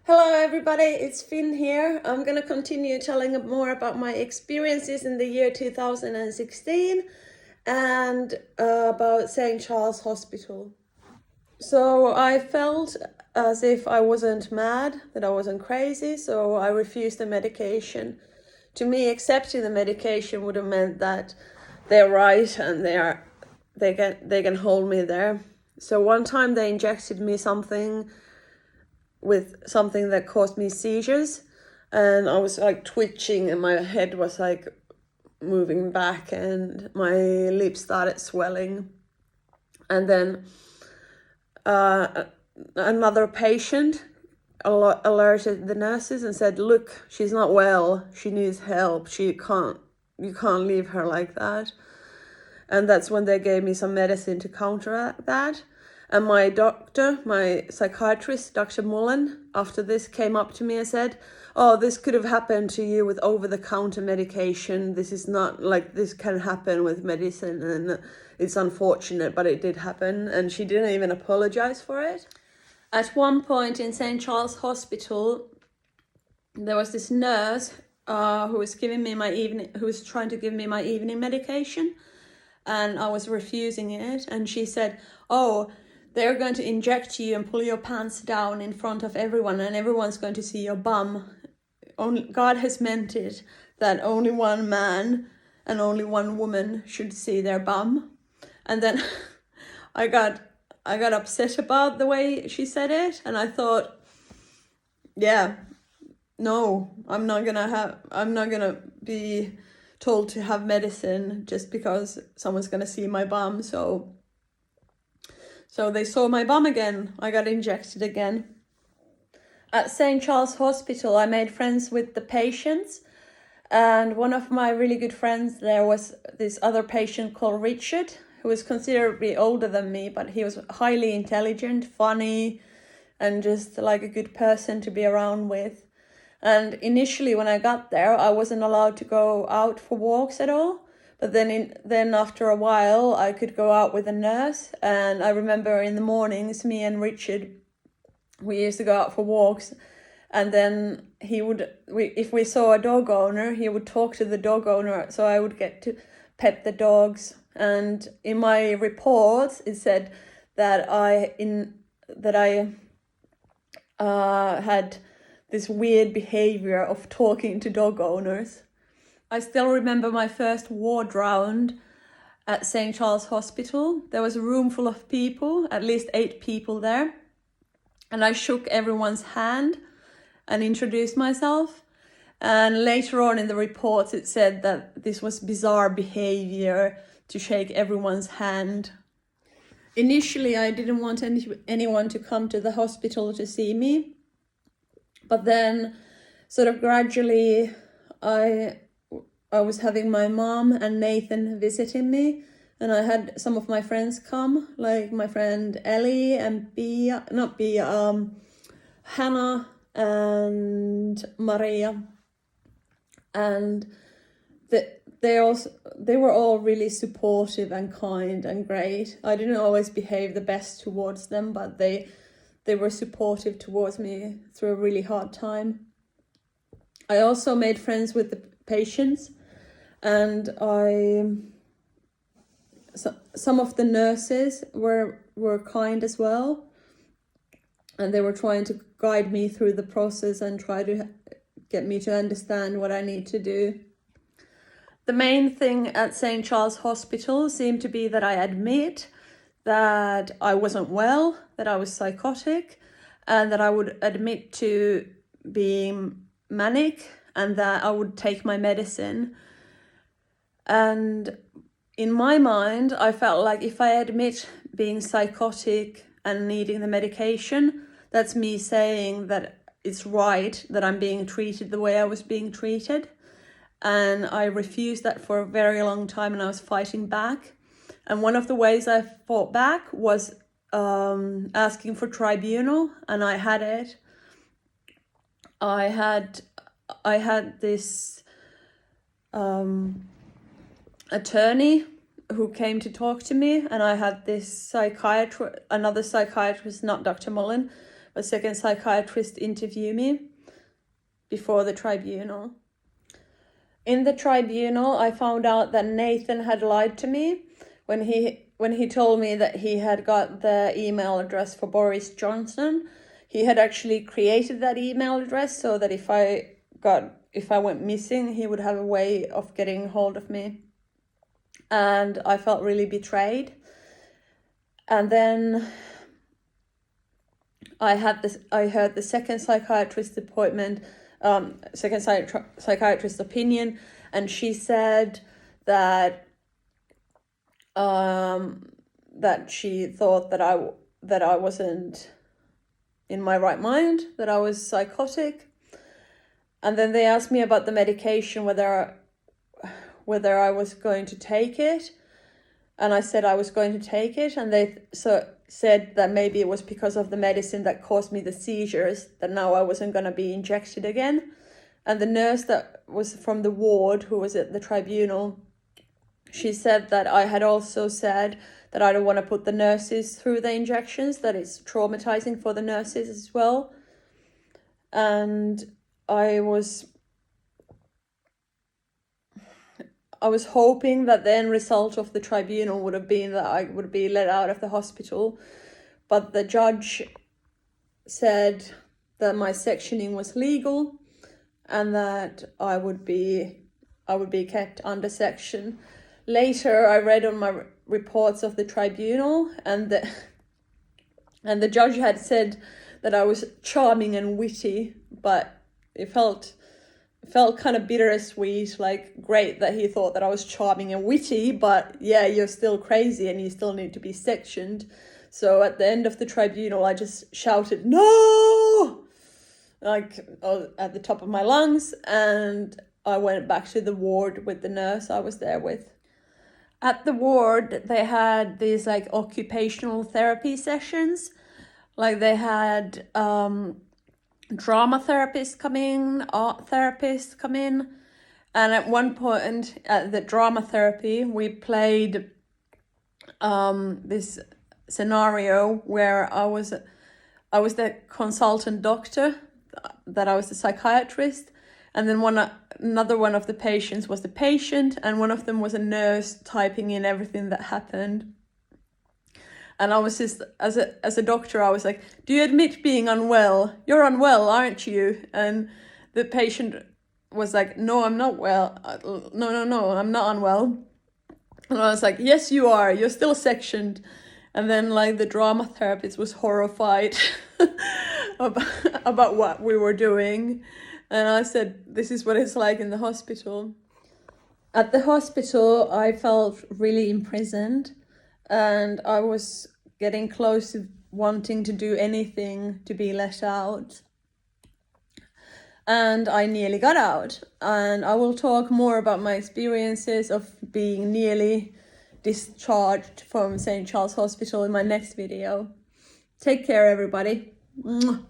Hello everybody, it's Finn here. I'm gonna continue telling more about my experiences in the year 2016 and about St. Charles Hospital. So I felt as if I wasn't mad, that I wasn't crazy, so I refused the medication. To me, accepting the medication would have meant that they're right and they can hold me there. So one time they injected me something that caused me seizures, and I was like twitching and my head was like moving back and my lips started swelling. And then another patient alerted the nurses and said, "Look, she's not well, she needs help, you can't leave her like that." And that's when they gave me some medicine to counteract that. And my doctor, my psychiatrist, Dr. Mullen, after this came up to me and said, "Oh, this could have happened to you with over-the-counter medication. This is not like this can happen with medicine, and it's unfortunate, but it did happen." And she didn't even apologize for it. At one point in St. Charles Hospital, there was this nurse who was trying to give me my evening medication, and I was refusing it. And she said, "Oh, they're going to inject you and pull your pants down in front of everyone, and everyone's going to see your bum. Only God has meant it that only one man and only one woman should see their bum." And then I got upset about the way she said it, and I thought, yeah, no, I'm not gonna be told to have medicine just because someone's gonna see my bum. So they saw my bum again. I got injected again. At St. Charles Hospital, I made friends with the patients, and one of my really good friends there was this other patient called Richard, who was considerably older than me, but he was highly intelligent, funny, and just like a good person to be around with. And initially when I got there, I wasn't allowed to go out for walks at all. But then after a while, I could go out with a nurse. And I remember in the mornings, me and Richard, we used to go out for walks. And then if we saw a dog owner, he would talk to the dog owner. So I would get to pet the dogs. And in my reports, it said that I had this weird behavior of talking to dog owners. I still remember my first ward round at St. Charles Hospital. There was a room full of people, at least 8 people there. And I shook everyone's hand and introduced myself. And later on in the reports, it said that this was bizarre behavior to shake everyone's hand. Initially, I didn't want anyone to come to the hospital to see me. But then sort of gradually, I was having my mom and Nathan visiting me, and I had some of my friends come, like my friend Ellie and Hannah and Maria. And they were all really supportive and kind and great. I didn't always behave the best towards them, but they were supportive towards me through a really hard time. I also made friends with the patients, and some of the nurses were kind as well, and they were trying to guide me through the process and try to get me to understand what I need to do. The main thing at St. Charles Hospital seemed to be that I admit that I wasn't well, that I was psychotic, and that I would admit to being manic, and that I would take my medicine. And in my mind, I felt like if I admit being psychotic and needing the medication, that's me saying that it's right that I'm being treated the way I was being treated. And I refused that for a very long time, and I was fighting back. And one of the ways I fought back was asking for tribunal, and I had it. I had this attorney who came to talk to me, and I had this another psychiatrist, not Dr. Mullen, a second psychiatrist interview me before the tribunal. In the tribunal, I found out that Nathan had lied to me when he told me that he had got the email address for Boris Johnson. He had actually created that email address so that if I went missing, he would have a way of getting hold of me. And I felt really betrayed. And then I heard the second psychiatrist appointment, second psychiatrist opinion, and she said that she thought that I wasn't in my right mind, that I was psychotic. And then they asked me about the medication, whether I was going to take it. And I said I was going to take it. And they said that maybe it was because of the medicine that caused me the seizures, that now I wasn't going to be injected again. And the nurse that was from the ward, who was at the tribunal, she said that I had also said that I don't want to put the nurses through the injections, that it's traumatizing for the nurses as well. And I was hoping that the end result of the tribunal would have been that I would be let out of the hospital. But the judge said that my sectioning was legal and that I would be kept under section. Later, I read on my reports of the tribunal, and the judge had said that I was charming and witty, but it felt kind of bittersweet. Like, great that he thought that I was charming and witty, but yeah, you're still crazy and you still need to be sectioned. So at the end of the tribunal, I just shouted, "No!" like at the top of my lungs, and I went back to the ward with the nurse I was there with. At the ward, they had these like occupational therapy sessions. Like they had drama therapists come in, art therapists come in. And at one point at the drama therapy, we played this scenario where I was the consultant doctor, that I was the psychiatrist, and then another one of the patients was the patient, and one of them was a nurse typing in everything that happened. And I was just, as a doctor, I was like, "Do you admit being unwell? You're unwell, aren't you?" And the patient was like, "No, I'm not well. No, I'm not unwell." And I was like, "Yes, you are. You're still sectioned." And then like the drama therapist was horrified about what we were doing. And I said, "This is what it's like in the hospital." At the hospital, I felt really imprisoned, and I was getting close to wanting to do anything to be let out. And I nearly got out. And I will talk more about my experiences of being nearly discharged from St. Charles Hospital in my next video. Take care, everybody. Mwah.